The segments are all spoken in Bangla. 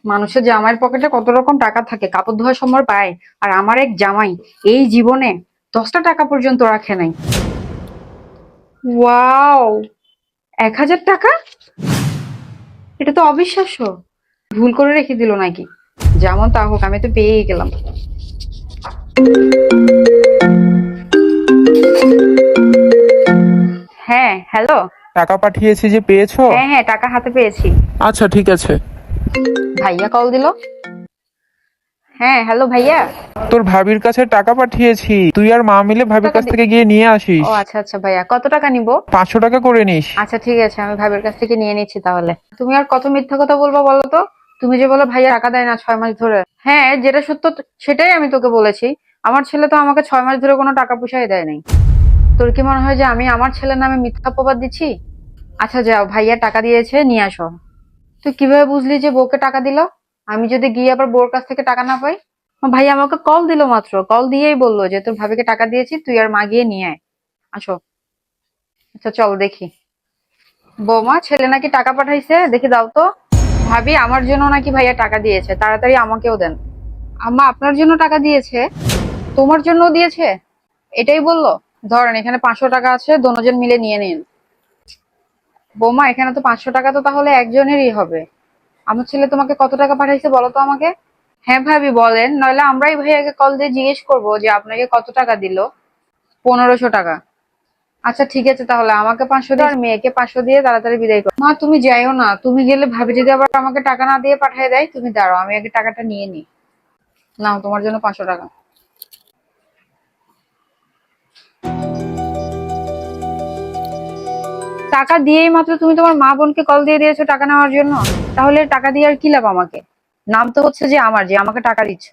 মানুষের জামাইয়ের পকেটে কত রকম টাকা থাকে, কাপড় ধোয়ার সময় পায়। আর আমার এক জামাই এই জীবনে 10টা টাকা পর্যন্ত রাখে নাই। ওয়াও, 1,000 টাকা! এটা তো অবিশ্বাস্য। ভুল করে রেখে দিল নাকি? যেমন তা হোক, আমি তো পেয়েই গেলাম। হ্যাঁ, হ্যালো। টাকা পাঠিয়েছি যে, পেয়েছো? হ্যাঁ হ্যাঁ, টাকা হাতে পেয়েছি। আচ্ছা, ঠিক আছে। ভাইয়া কল দিল। হ্যাঁ, হ্যালো ভাইয়া। তোর ভাবির কাছে টাকা পাঠিয়েছি, তুই আর মা মিলে ভাবির টাকা কাছ থেকে গিয়ে নিয়ে আসিস। ও আচ্ছা আচ্ছা ভাইয়া, কত টাকা নিব? 500 টাকা করে নিস। আচ্ছা ঠিক আছে, আমি ভাবির কাছ থেকে নিয়ে নিচ্ছি তাহলে। তুমি আর কত মিথ্যা কথা বলবো বলো তো? তুমি যে বলো ভাইয়া টাকা দেয় না 6 মাস ধরে। হ্যাঁ, যেটা সত্য সেটাই আমি তোকে বলেছি। আমার ছেলে তো আমাকে 6 মাস ধরে কোনো টাকা পয়সাই দেয় নাই। তোর কি মনে হয় যে আমি আমার ছেলের নামে মিথ্যা অপবাদ দিচ্ছি? আচ্ছা যাও, ভাইয়া টাকা দিয়েছে, নিয়ে আসো। তুই কিভাবে বুঝলি যে বউকে টাকা দিল? আমি যদি গিয়ে আবার বউর কাছ থেকে টাকা না পাই? ভাইয়া আমাকে কল দিল, মাত্র কল দিয়েই বললো যে তোর ভাবিকে টাকা দিয়েছি, তুই আর মা গিয়ে নিয়ে আয়। আসো। আচ্ছা চল দেখি। বৌমা, ছেলে নাকি টাকা পাঠাইছে, দেখি দাও তো। ভাবি, আমার জন্য নাকি ভাইয়া টাকা দিয়েছে, তাড়াতাড়ি আমাকেও দেন। আম্মা, আপনার জন্য টাকা দিয়েছে? তোমার জন্য দিয়েছে? এটাই বললো। ধরেন, এখানে 500 টাকা আছে, দোনোজন মিলে নিয়ে নিন। বৌমা, এখানে তো 500 টাকা তো তাহলে একজনেরই হবে। আমার ছেলে তোমাকে কত টাকা পাঠাইছে বলো তো আমাকে। হ্যাঁ ভাবি বলেন, নইলে আমরাই ভাইয়াকে কল দিয়ে জিজ্ঞেস করবো যে আপনাকে কত টাকা দিল। 1500 টাকা। আচ্ছা ঠিক আছে, তাহলে আমাকে 500 দিয়ে আর মেয়েকে 500 দিয়ে তাড়াতাড়ি বিদায় করো। মা তুমি যাইও না, তুমি গেলে ভাবি যদি আবার আমাকে টাকা না দিয়ে পাঠিয়ে দেয়। তুমি দাঁড়াও, আমি আগে টাকাটা নিয়ে নিই। নাও, তোমার জন্য 500 টাকা। টাকা দিয়েই মাত্র তুমি তোমার মা বোনকে কল দিয়ে দিয়েছো টাকা নেওয়ার জন্য। তাহলে টাকা দিয়ে আর কি লাভ আমাকে? নাম তো হচ্ছে যে আমার, যে আমাকে টাকা দিচ্ছ।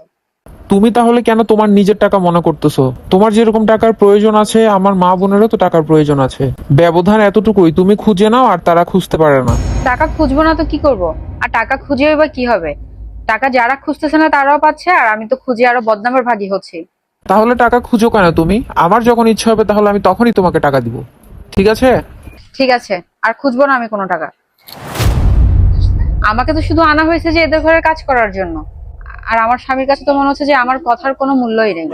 তুমি তাহলে কেন তোমার নিজের টাকা মনে করতেছো? তোমার যেরকম টাকার প্রয়োজন আছে, আমার মা বোনেরও তো টাকার প্রয়োজন আছে। ব্যবধান এতটুকুই, তুমি খুঁজে নাও আর তারা খুঁজতে পারে না। টাকা খুঁজবো না তো কি করব? আর টাকা খুঁজেই বা কি হবে? টাকা যারা খুঁজতেছে না তারাও পাচ্ছে, আর আমি তো খুঁজে আরো বদনামের ভাগী হচ্ছি। তাহলে টাকা খুঁজো কেন তুমি? আমার যখন ইচ্ছা হবে তাহলে আমি তখনই তোমাকে টাকা দিব। ঠিক আছে? ঠিক আছে, আর খুঁজবো না আমি কোনো টাকা। আমাকে তো শুধু আনা হয়েছে যে এদের ঘরে কাজ করার জন্য। আর আমার স্বামীর কাছে তো মনে হচ্ছে যে আমার কথার কোনো মূল্যই নেই।